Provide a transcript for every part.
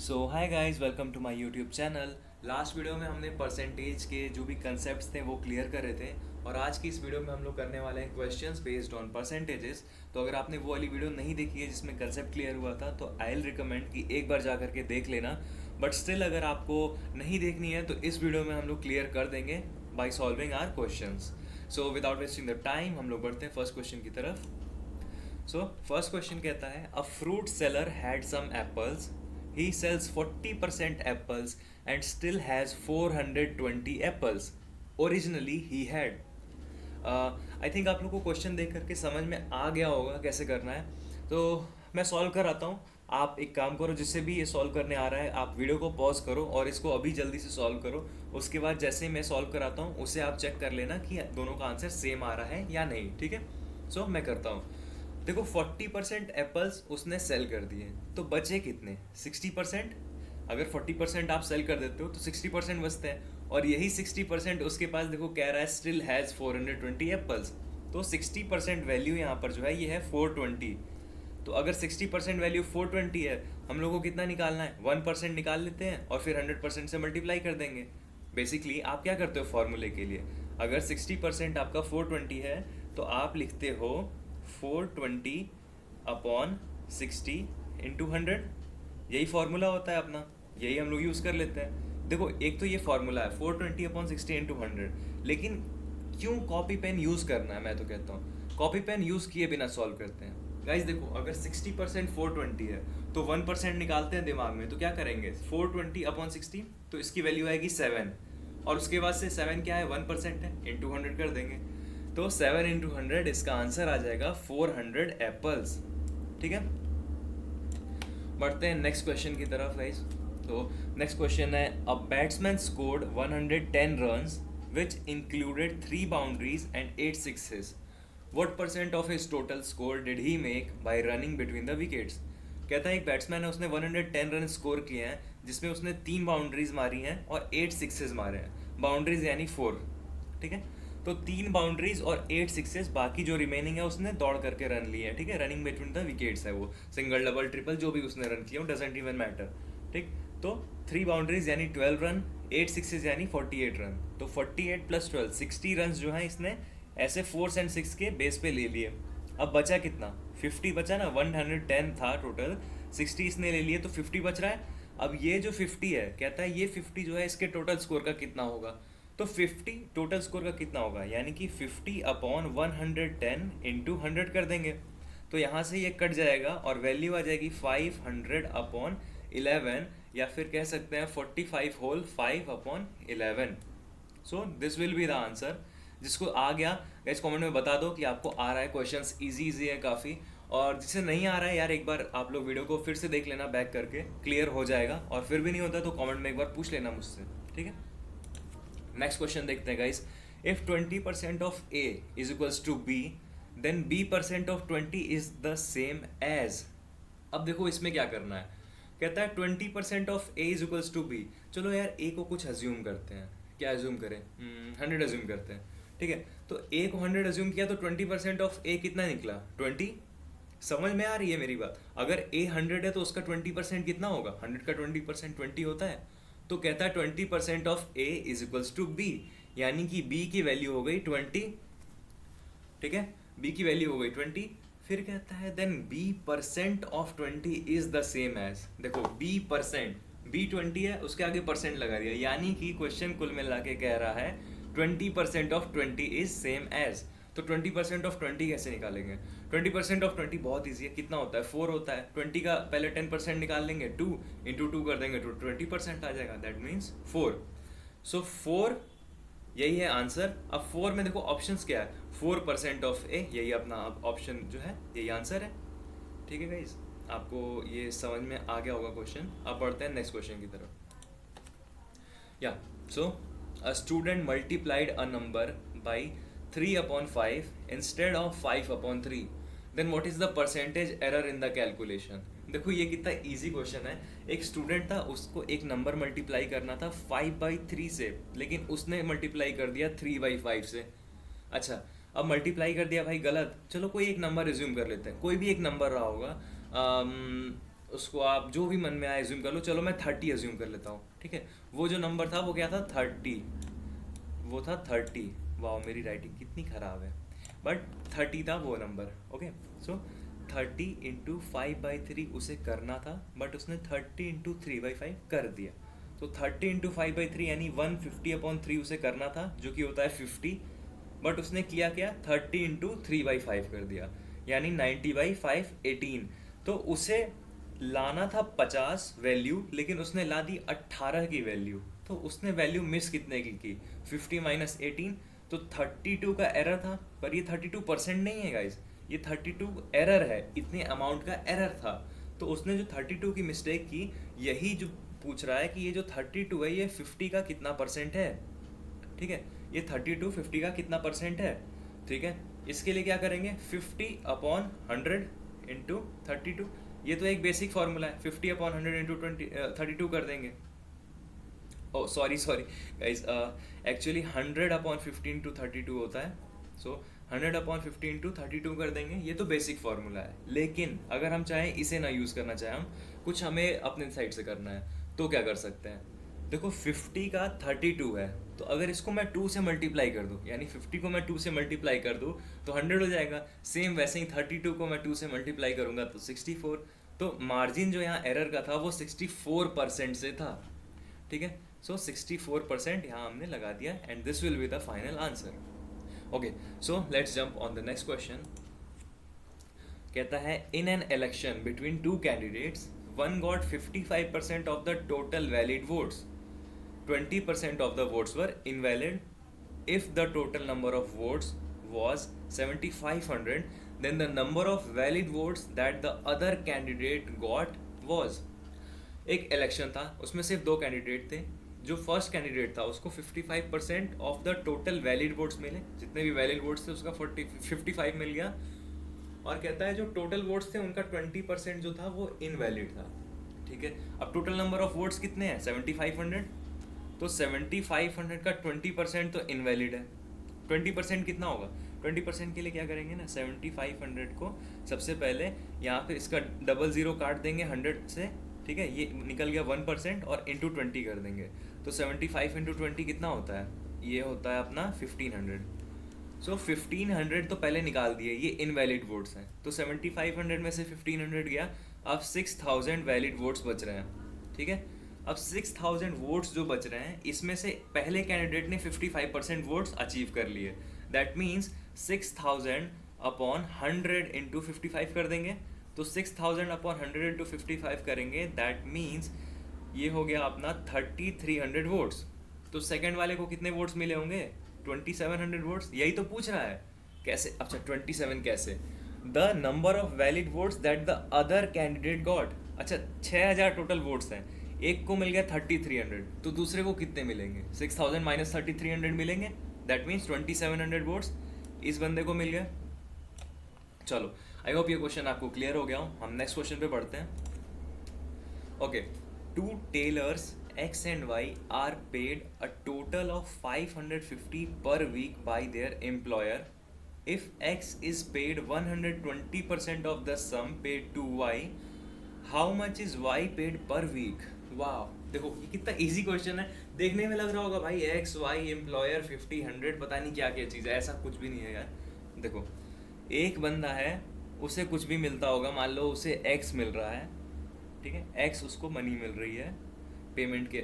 So hi guys, welcome to my YouTube channel. Last video में हमने percentage के जो भी कंसेप्ट्स थे वो क्लियर कर रहे थे, और आज की इस वीडियो में हम लोग करने वाले हैं क्वेश्चंस बेस्ड ऑन परसेंटेजेस। तो अगर आपने वो वाली वीडियो नहीं देखी है जिसमें कंसेप्ट क्लियर हुआ था, तो आई विल रिकमेंड कि एक बार जा करके देख लेना। बट स्टिल अगर आपको नहीं देखनी है तो इस वीडियो में हम लोग क्लियर कर देंगे by solving our questions. So without wasting the time हम लोग बढ़ते हैं फर्स्ट क्वेश्चन की तरफ। सो फर्स्ट क्वेश्चन कहता है, a fruit seller had some apples, he sells 40% apples and still has 420 apples. Originally he had. I think आप लोग को क्वेश्चन देख करके समझ में आ गया होगा कैसे करना है। तो मैं सॉल्व कराता हूँ। आप एक काम करो, जिससे भी ये सॉल्व करने आ रहा है आप वीडियो को पॉज करो और इसको अभी जल्दी से सॉल्व करो। उसके बाद जैसे ही मैं सॉल्व कराता हूँ उसे आप चेक कर लेना कि दोनों का आंसर सेम आ रहा है या नहीं। ठीक है, सो मैं करता हूँ। देखो 40% एप्पल्स उसने सेल कर दिए, तो बचे कितने? 60%। अगर 40% आप सेल कर देते हो तो 60% बचते हैं, और यही 60% उसके पास देखो कह रहा है स्टिल हैज़ 420 एप्पल्स। तो 60% वैल्यू यहाँ पर जो है ये है 420। तो अगर 60% वैल्यू 420 है, हम लोगों को कितना निकालना है? 1% निकाल लेते हैं और फिर 100% से मल्टीप्लाई कर देंगे। बेसिकली आप क्या करते हो फॉर्मूले के लिए, अगर 60% आपका 420 है तो आप लिखते हो 420 अपॉन 60 इंटू 100। यही फार्मूला होता है अपना, यही हम लोग यूज़ कर लेते हैं। देखो एक तो ये फार्मूला है 420 अपॉन 60 इंटू 100, लेकिन क्यों कॉपी पेन यूज़ करना है? मैं तो कहता हूँ कॉपी पेन यूज़ किए बिना सॉल्व करते हैं। गाइज देखो, अगर 60% 420 है तो 1% निकालते हैं दिमाग में, तो क्या करेंगे? 420 अपॉन 60, तो इसकी वैल्यू आएगी 7, और उसके बाद से 7 क्या है? 1% है, इंटू 100 कर देंगे। तो 7 इंटू 100 इसका आंसर आ जाएगा 400 एप्पल्स। ठीक है, बढ़ते हैं नेक्स्ट क्वेश्चन की तरफ गाइस। तो नेक्स्ट क्वेश्चन है, a batsman scored 110 runs which included 3 boundaries and 8 sixes. What percent of his total score did he make bye running between the wickets? कहता है एक बैट्समैन है, उसने 110 रन स्कोर किए हैं जिसमें उसने 3 बाउंड्रीज मारी हैं और 8 सिक्सेस मारे हैं। बाउंड्रीज यानी 4। ठीक है, तो 3 बाउंड्रीज और 8 सिक्सेस, बाकी जो रिमेनिंग है उसने दौड़ करके रन लिए हैं। ठीक है, रनिंग बिटवीन द विकेट्स है, वो सिंगल डबल ट्रिपल जो भी उसने रन किया डजेंट इवन मैटर। ठीक, तो 3 बाउंड्रीज यानी 12 रन, 8 सिक्सेस यानी 48 रन। तो 48 प्लस 12 60 रन जो है इसने ऐसे 4 एंड 6 के बेस पे ले लिए। अब बचा कितना? 50 बचा ना, 110 था टोटल, 60 इसने ले लिए तो 50 बच रहा है। अब ये जो 50 है, कहता है ये 50 जो है इसके टोटल स्कोर का कितना होगा? तो 50 टोटल स्कोर का कितना होगा, यानी कि 50 अपॉन 110 इंटू 100 कर देंगे। तो यहाँ से ये कट जाएगा और वैल्यू आ जाएगी 500 अपॉन 11, या फिर कह सकते हैं 45 whole 5 upon 11। So this will be the answer. जिसको आ गया गाइस कमेंट में बता दो कि आपको आ रहा है। क्वेश्चंस इजी है काफ़ी, और जिसे नहीं आ रहा है यार एक बार आप लोग वीडियो को फिर से देख लेना बैक करके, क्लियर हो जाएगा। और फिर भी नहीं होता तो कमेंट में एक बार पूछ लेना मुझसे। ठीक है, नेक्स्ट क्वेश्चन देखते हैं guys. If 20% of A is equals to B, then B percent of 20 is the same as. अब देखो इसमें क्या करना है। कहता है 20% of A is equals to B. चलो यार ए को कुछ अज्यूम करते हैं। क्या अज्यूम करें? 100 अज्यूम करते हैं। ठीक है, तो ए को 100 अज्यूम किया तो 20% ऑफ ए कितना निकला? 20। समझ में आ रही है मेरी बात? अगर ए 100 है तो उसका 20% कितना होगा? 100 का 20% 20 होता है। तो कहता है 20% of A is equals to B, यानी कि बी की वैल्यू हो गई 20। ठीक है, बी की वैल्यू हो गई 20। फिर कहता है then B percent of 20 is the same as. देखो बी परसेंट, बी 20 है उसके आगे परसेंट लगा दिया, यानी कि क्वेश्चन कुल मिला के कह रहा है 20% ऑफ 20 इज सेम एज। तो 20% ऑफ 20 कैसे निकालेंगे? 20% ऑफ 20 बहुत ईजी है। कितना होता है? 4 होता है। 20 का पहले 10% निकाल लेंगे, 2 इंटू 2 कर देंगे तो 20% आ जाएगा, दैट मीन्स 4। सो 4 यही है आंसर। अब 4 में देखो ऑप्शंस क्या है, 4% ऑफ ए, यही अपना ऑप्शन जो है यही आंसर है। ठीक है गाइज, आपको ये समझ में आ गया होगा क्वेश्चन। अब बढ़ते हैं नेक्स्ट क्वेश्चन की तरफ। या so a student multiplied a number by 3 upon 5 instead of 5 upon 3, then what is the percentage error in the calculation. देखो ये कितना इजी क्वेश्चन है। एक स्टूडेंट था, उसको एक नंबर मल्टीप्लाई करना था 5/3 से, लेकिन उसने मल्टीप्लाई कर दिया 3/5 से। अच्छा, अब मल्टीप्लाई कर दिया भाई गलत। चलो कोई एक नंबर रिज्यूम कर लेते हैं, कोई भी एक नंबर रहा होगा। उसको आप जो भी मन में आए एज्यूम कर लो, चलो मैं 30 एज्यूम कर लेता हूँ, ठीक है। वो जो नंबर था वो क्या था, 30, वो था 30। वाह मेरी राइटिंग कितनी ख़राब है, बट 30 था वो नंबर, ओके। सो 30 इंटू 5/3 उसे करना था, बट उसने 30 इंटू 3/5 कर दिया। तो 30 इंटू 5/3 यानी 150/3 उसे करना था, जो कि होता है 50, बट उसने किया क्या, 30 इंटू 3/5 कर दिया, यानी 90/5 18। तो उसे लाना था 50 वैल्यू, लेकिन उसने ला दी 18 की वैल्यू। तो उसने वैल्यू मिस कितने की 50 माइनस 18। तो 32 का एरर था, पर ये 32% नहीं है गाइज, ये 32 एरर है, इतने अमाउंट का एरर था। तो उसने जो 32 की मिस्टेक की, यही जो पूछ रहा है कि ये जो 32 है ये 50 का कितना परसेंट है, ठीक है। ये 32 50 का कितना परसेंट है, ठीक है। इसके लिए क्या करेंगे, 50/100 इंटू 32। ये तो एक बेसिक फार्मूला है, 50/100 इंटू 32 कर देंगे। Oh sorry sorry guys, actually 100/50 into 32 होता है। सो 100/50 इंटू 32 कर देंगे, ये तो बेसिक फार्मूला है। लेकिन अगर हम चाहें इसे ना यूज़ करना चाहें, हम कुछ हमें अपने साइड से करना है, तो क्या कर सकते हैं। देखो 50 का 32 है, तो अगर इसको मैं 2 से मल्टीप्लाई कर दूँ, यानी 50 को मैं 2 से मल्टीप्लाई कर दूँ तो 100 हो जाएगा। सेम वैसे ही 32 को मैं 2 से मल्टीप्लाई करूँगा तो 64। तो मार्जिन जो यहाँ एरर का था वो 64% से था, ठीक है। सो 64% यहाँ हमने लगा दिया, and this will be the final answer. Okay, so let's jump on the next question. कहता है in an election between two candidates, one got 55% of the total valid votes, 20% of the votes were invalid. If the total number of votes was 7500, then the number of valid votes that the other candidate got was। एक election था, उसमें सिर्फ 2 candidate थे। जो first candidate था उसको 55% of the total valid votes मिले, जितने भी वैलिड वोट्स थे उसका 55 मिल गया। और कहता है जो टोटल वोट्स थे उनका 20% जो था वो इनवैलिड था, ठीक है। अब टोटल नंबर ऑफ वोट्स कितने हैं, 7500। तो 7500 का 20% तो इनवैलिड है। 20% कितना होगा, 20% के लिए क्या करेंगे ना, 7500 को सबसे पहले यहाँ पे इसका डबल ज़ीरो काट देंगे 100 से, ठीक है। ये निकल गया 1% और इंटू 20 कर देंगे। तो 75 इंटू 20 कितना होता है, ये होता है अपना 1500। सो 1500 तो पहले निकाल दिए, ये इनवैलिड वोट्स हैं। तो 7500 में से 1500 गया, अब 6000 वैलिड वोट्स बच रहे हैं, ठीक है। अब 6000 वोट्स जो बच रहे हैं, इसमें से पहले कैंडिडेट ने 55% वोट्स अचीव कर लिए। दैट मीन्स 6000/100 इंटू 55 कर देंगे। तो 6000/100 इंटू 55 करेंगे, दैट मीन्स ये हो गया अपना 3300 वोट्स। तो सेकंड वाले को कितने वोट्स मिले होंगे, 2700 वोट्स। यही तो पूछ रहा है कैसे, अच्छा 27 कैसे, the number of valid votes that the other candidate got. अच्छा 6000 टोटल वोट्स हैं, एक को मिल गया 3300, तो दूसरे को कितने मिलेंगे, 6000 माइनस 3300 मिलेंगे। दैट मीन्स 2700 वोट्स इस बंदे को मिल गया। चलो आई होप ये क्वेश्चन आपको क्लियर हो गया हो। हम नेक्स्ट क्वेश्चन पे बढ़ते हैं। Okay, two tailors X and Y are paid a total of 550 per week by their employer. If X is paid 120% of the sum paid to Y, how much is Y paid per week? वाह, देखो ये कितना easy question है। देखने में लग रहा होगा भाई एक्स वाई एम्प्लॉयर 50 100 पता नहीं क्या क्या चीज़ है, ऐसा कुछ भी नहीं है यार। देखो एक बंदा है, उसे कुछ भी मिलता होगा, मान लो उसे एक्स मिल रहा है, ठीक है, एक्स उसको मनी मिल रही है पेमेंट के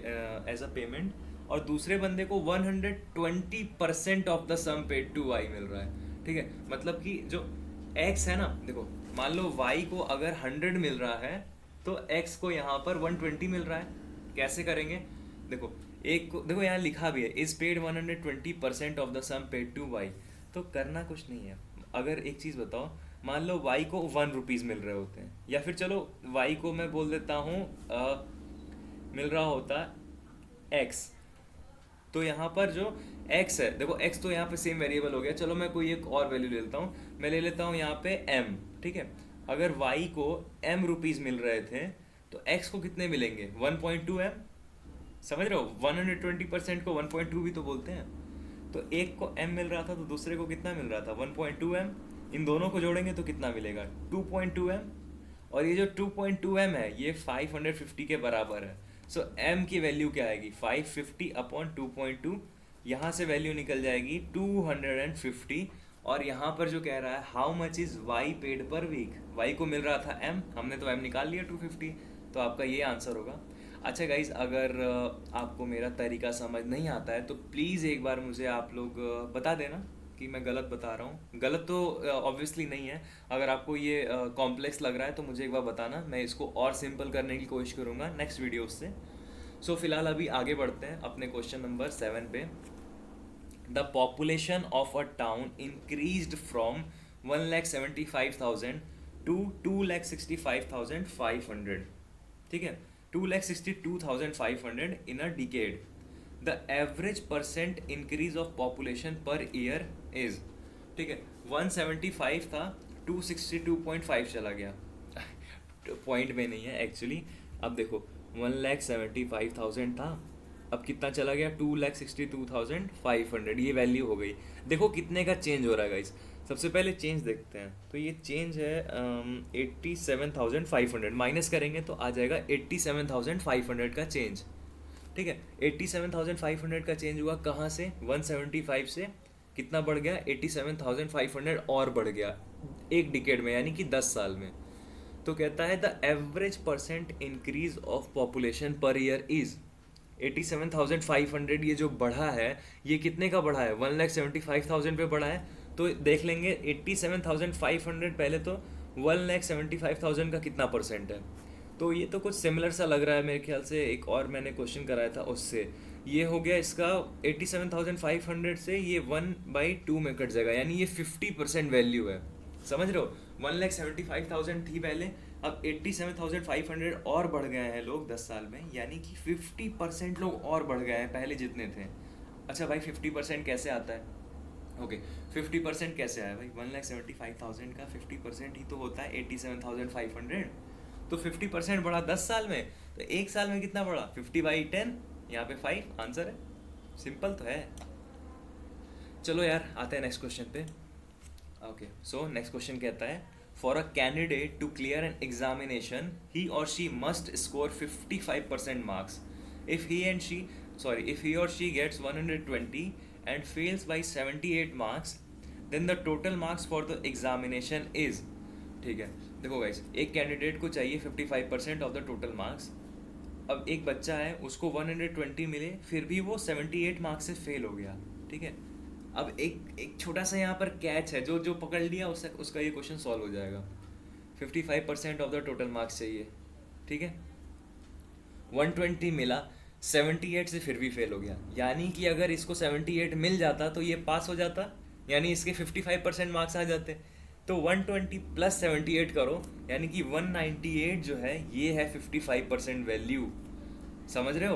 एज अ पेमेंट, और दूसरे बंदे को 120% of the sum paid to Y मिल रहा है, ठीक है। मतलब कि जो एक्स है ना, देखो मान लो वाई को अगर 100 मिल रहा है तो एक्स को यहाँ पर 120 मिल रहा है। कैसे करेंगे, देखो एक को देखो यहाँ लिखा भी है is paid 120% of the sum paid to Y. तो करना कुछ नहीं है, अगर एक चीज़ बताओ, मान लो वाई को 1 रुपीज़ मिल रहे होते हैं, या फिर चलो वाई को मैं बोल देता हूँ मिल रहा होता एक्स। तो यहाँ पर जो एक्स है, देखो एक्स तो यहाँ पे सेम वेरिएबल हो गया, चलो मैं कोई एक और वैल्यू ले लेता हूँ, मैं ले लेता हूँ यहाँ पे एम, ठीक है। अगर वाई को एम रुपीज़ मिल रहे थे तो एक्स को कितने मिलेंगे, 1.2 एम। समझ रहे हो, 120% को 1.2 भी तो बोलते हैं। तो एक को एम मिल रहा था तो दूसरे को कितना मिल रहा था, 1.2 एम। इन दोनों को जोड़ेंगे तो कितना मिलेगा, 2.2 एम। और ये जो 2.2m है ये 550 के बराबर है। सो m की वैल्यू क्या आएगी, 550 अपॉन 2.2, यहाँ से वैल्यू निकल जाएगी 250। और यहाँ पर जो कह रहा है how much is y paid per week, y को मिल रहा था m, हमने तो m निकाल लिया 250, तो आपका ये आंसर होगा। अच्छा गाइज, अगर आपको मेरा तरीका समझ नहीं आता है तो प्लीज़ एक बार मुझे आप लोग बता देना कि मैं गलत बता रहा हूँ। गलत तो ऑब्वियसली नहीं है, अगर आपको ये कॉम्प्लेक्स लग रहा है तो मुझे एक बार बताना, मैं इसको और सिंपल करने की कोशिश करूँगा नेक्स्ट वीडियो से। सो फिलहाल अभी आगे बढ़ते हैं अपने क्वेश्चन नंबर 7 पे। The population of a town increased from 1,75,000 to 2,65,500, ठीक है, 2,62,500 in a decade. The average percent increase of population per year is, ठीक है, 175 था 262.5 चला गया पॉइंट में नहीं है एक्चुअली। अब देखो 1,75,000 था, अब कितना चला गया 2,62,500, ये वैल्यू हो गई। देखो कितने का चेंज हो रहा है गाइस, सबसे पहले चेंज देखते हैं। तो ये चेंज है 87,500, माइनस करेंगे तो आ जाएगा 87,500 का चेंज, ठीक है। 87,500 का चेंज हुआ कहाँ से, 175 से कितना बढ़ गया 87,500 और बढ़ गया एक डिकेड में, यानी कि 10 साल में। तो कहता है the average percent increase of population per year is 87,500, ये जो बढ़ा है ये कितने का बढ़ा है, 1,75,000 पे बढ़ा है। तो देख लेंगे 87,500 पहले तो 1,75,000 का कितना परसेंट है। तो ये तो कुछ सिमिलर सा लग रहा है मेरे ख्याल से, एक और मैंने क्वेश्चन कराया था उससे, ये हो गया इसका 87,500 से ये 1/2 में कट जाएगा, यानी ये 50% वैल्यू है, समझ रहे हो। 1,75,000 थी पहले, अब 87,500 और बढ़ गए हैं लोग 10 साल में, यानी कि 50% लोग और बढ़ गए हैं पहले जितने थे। अच्छा भाई 50% कैसे आता है, ओके 50% कैसे आया भाई, 1,75,000 का 50% ही तो होता है 87,500, तो 50% बढ़ा 10 साल में, तो एक साल में कितना बढ़ा 50/10, यहाँ पे 5 आंसर है, सिंपल तो है। चलो यार आते हैं नेक्स्ट क्वेश्चन पे। ओके सो नेक्स्ट क्वेश्चन कहता है for a candidate to clear an examination he और she must score 55% marks. If he or she gets 120 and fails by 78 marks, then the total marks for the examination is, ठीक है। देखो guys, एक candidate को चाहिए 55% of the total marks. अब एक बच्चा है उसको 120 मिले फिर भी वो 78 मार्क्स से फेल हो गया, ठीक है। अब एक छोटा सा यहाँ पर कैच है, जो पकड़ लिया उसका ये क्वेश्चन सॉल्व हो जाएगा। 55% ऑफ द टोटल मार्क्स चाहिए, ठीक है, 120 मिला, 78 से फिर भी फेल हो गया, यानी कि अगर इसको 78 मिल जाता तो ये पास हो जाता, यानी इसके 55% मार्क्स आ जाते। तो 120 प्लस 78 करो, यानी कि 198 जो है ये है 55% वैल्यू, समझ रहे हो।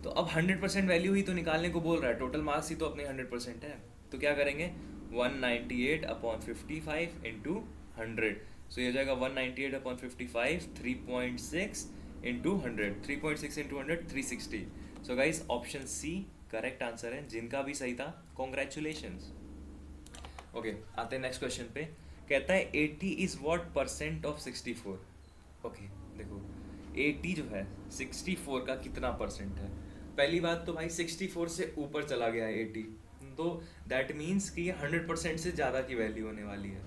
तो अब 100% वैल्यू ही तो निकालने को बोल रहा है, टोटल मार्क्स ही तो अपने 100% है। तो क्या करेंगे 198 अपॉन 55 इंटू 100, सो ये हो जाएगा 198 upon 55 3.6 into 100, 3.6 into 100 360। So guys option C correct answer है, जिनका भी सही था कॉन्ग्रेचुलेशंस। ओके आते हैं नेक्स्ट क्वेश्चन पे। कहता है 80 is what percent of 64। Okay देखो 80 जो है 64 का कितना परसेंट है। पहली बात तो भाई 64 से ऊपर चला गया है 80, तो दैट मीन्स कि ये 100% से ज़्यादा की वैल्यू होने वाली है।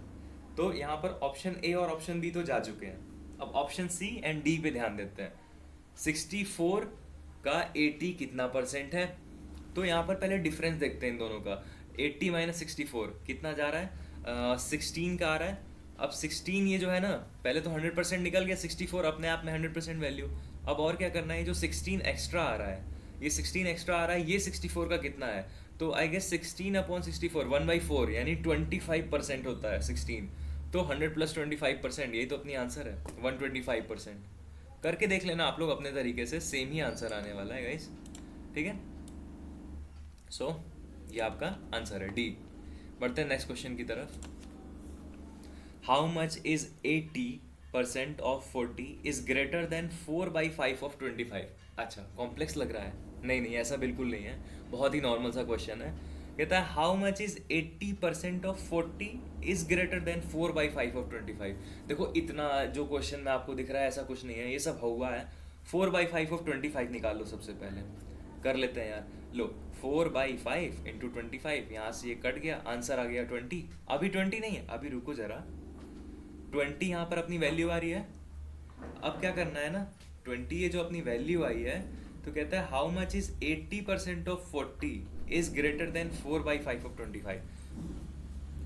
तो यहाँ पर ऑप्शन ए और ऑप्शन बी तो जा चुके हैं, अब ऑप्शन सी एंड डी पे ध्यान देते हैं। 64 का 80 कितना परसेंट है, तो यहाँ पर पहले डिफरेंस देखते हैं इन दोनों का। 80 माइनस 64 कितना जा रहा है, 16 का आ रहा है। अब 16 ये जो है ना, पहले तो 100% निकल गया, 64 अपने आप में 100% वैल्यू। अब और क्या करना है, जो 16 एक्स्ट्रा आ रहा है, ये 16 एक्स्ट्रा आ रहा है, ये 64 का कितना है, तो आई गेस 16 अपॉन 64 1/4, यानी 25% होता है 16, तो 100 प्लस 25%, यही तो अपनी आंसर है 125%। करके देख लेना आप लोग अपने तरीके से, सेम ही आंसर आने वाला है गाइस, ठीक है। सो ये आपका आंसर है डी। बढ़ते हैं नेक्स्ट क्वेश्चन की तरफ। How much is 80% of 40 is greater than 4/5 of 25। अच्छा कॉम्प्लेक्स लग रहा है, नहीं ऐसा बिल्कुल नहीं है, बहुत ही नॉर्मल सा क्वेश्चन है। कहता है how much is 80% of 40 is greater than 4/5 of 25। देखो इतना जो क्वेश्चन में आपको दिख रहा है ऐसा कुछ नहीं है, ये सब हुआ है। 4/5 ऑफ 25 निकाल लो सबसे पहले, कर लेते हैं यार। लो 4/5 इंटू 25, यहाँ से ये कट गया, आंसर आ गया 20। अभी 20 नहीं है, अभी रुको जरा, 20 यहाँ पर अपनी वैल्यू आ रही है। अब क्या करना है ना, 20 ये जो अपनी वैल्यू आई है, तो कहता है how much is 80% of 40 is greater than 4/5 of 25।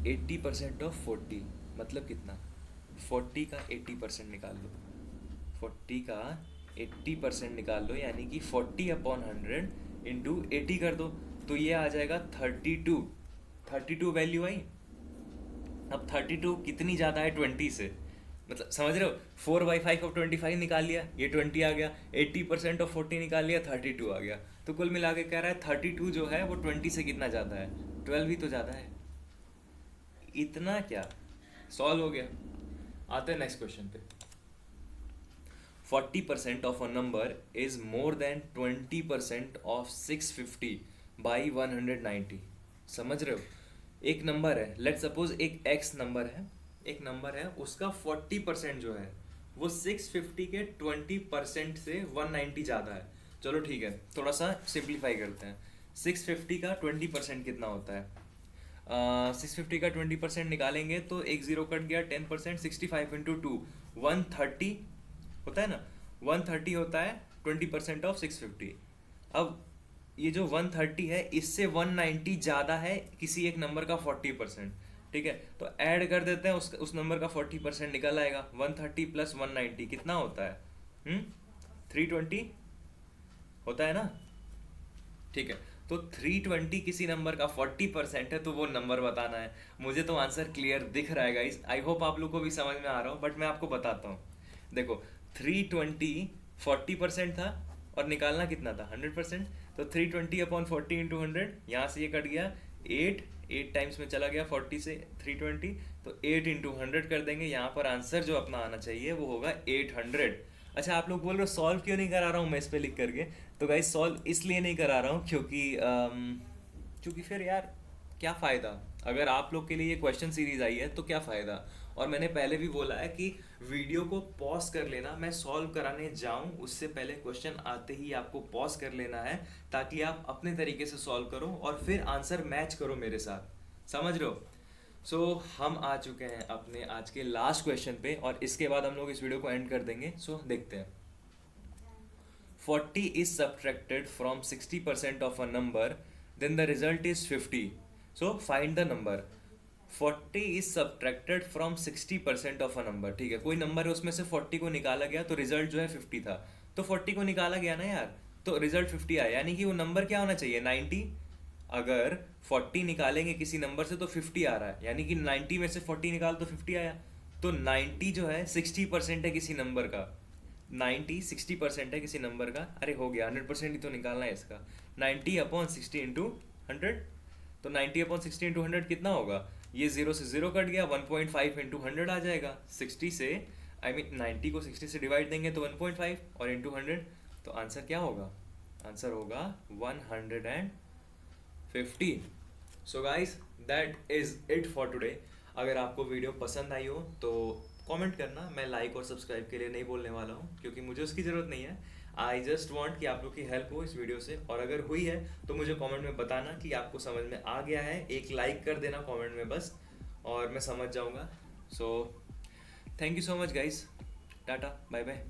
80% of 40 मतलब कितना, 40 का 80% निकाल लो, 40 का 80% निकाल लो, यानी कि 40/100 इंटू 80 कर दो, तो ये आ जाएगा 32। 32 वैल्यू आई। अब 32 कितनी ज़्यादा है 20 से, मतलब समझ रहे हो, 4/5 ऑफ 25 निकाल लिया, ये 20 आ गया, 80% ऑफ 40 निकाल लिया, 32 आ गया। तो कुल मिला के कह रहा है 32 जो है वो 20 से कितना ज़्यादा है, 12 ही तो ज़्यादा है। इतना क्या, सॉल्व हो गया। आते हैं नेक्स्ट क्वेश्चन पे। 40% of a number is more than 20% of 650 by 190। समझ रहे हो, एक नंबर है, लेट सपोज एक एक्स नंबर है, एक नंबर है, उसका 40% जो है वो 650 के 20% से 190 ज़्यादा है। चलो ठीक है, थोड़ा सा सिंप्लीफाई करते हैं। 650 का 20% कितना होता है, 650 का 20% निकालेंगे तो एक ज़ीरो कट गया, 10%, 65 इंटू 2 130 होता है ना, 130 होता है 20% ऑफ 650। अब ये जो 130 है इससे 190 ज़्यादा है किसी एक नंबर का 40%, ठीक है, तो ऐड कर देते हैं, उस नंबर का 40% निकल आएगा। 130 प्लस 190 कितना होता है, 320 होता है ना, ठीक है। तो 320 किसी नंबर का 40% है, तो वो नंबर बताना है। मुझे तो आंसर क्लियर दिख रहा है गाइस, आई होप आप लोग को भी समझ में आ रहा हो, बट मैं आपको बताता हूँ। देखो 320 40% था और निकालना कितना था 100%, तो 320/40 इंटू 100, यहाँ से ये कट गया 8 टाइम्स में चला गया 40 से 320, तो 8 इंटू 100 कर देंगे, यहाँ पर आंसर जो अपना आना चाहिए वो होगा 800। अच्छा आप लोग बोल रहे हो सॉल्व क्यों नहीं करा रहा हूँ मैं इस पे लिख करके, तो गाइस सॉल्व इसलिए नहीं करा रहा हूँ क्योंकि फिर यार क्या फ़ायदा, अगर आप लोग के लिए ये क्वेश्चन सीरीज आई है तो क्या फ़ायदा। और मैंने पहले भी बोला है कि वीडियो को पॉज कर लेना, मैं सॉल्व कराने जाऊं उससे पहले क्वेश्चन आते ही आपको पॉज कर लेना है, ताकि आप अपने तरीके से सॉल्व करो और फिर आंसर मैच करो मेरे साथ, समझ रहे हो। सो हम आ चुके हैं अपने आज के लास्ट क्वेश्चन पे, और इसके बाद हम लोग इस वीडियो को एंड कर देंगे। सो देखते हैं। 40 is subtracted from 60% of a number, then the result is 50. So find the number. 40 is subtracted from 60% of a number, ठीक है, कोई नंबर है उसमें से 40 को निकाला गया तो रिजल्ट जो है 50 था, तो 40 को निकाला गया ना यार, तो रिजल्ट 50 आया, यानी कि वो नंबर क्या होना चाहिए 90। अगर 40 निकालेंगे किसी नंबर से तो 50 आ रहा है, यानी कि 90 में से 40 निकाल तो 50 आया। तो 90 जो है 60% है किसी नंबर का, 90 60% है किसी नंबर का, अरे हो गया 100% ही तो निकालना है इसका। 90/60 इंटू 100, तो 90/60 इंटू 100 कितना होगा, ये 0 से 0 कट गया, 1.5 इंटू 100 आ जाएगा। 60 से आई मीन 90 को 60 से डिवाइड देंगे तो 1.5 और इंटू 100, तो आंसर क्या होगा, आंसर होगा 150। So guys that is it for today. अगर आपको वीडियो पसंद आई हो तो कमेंट करना, मैं लाइक और सब्सक्राइब के लिए नहीं बोलने वाला हूँ क्योंकि मुझे उसकी ज़रूरत नहीं है। आई जस्ट वॉन्ट कि आप लोग की हेल्प हो इस वीडियो से, और अगर हुई है तो मुझे कमेंट में बताना कि आपको समझ में आ गया है, एक लाइक कर देना कमेंट में बस, और मैं समझ जाऊँगा। So thank you so much guys, tata bye bye.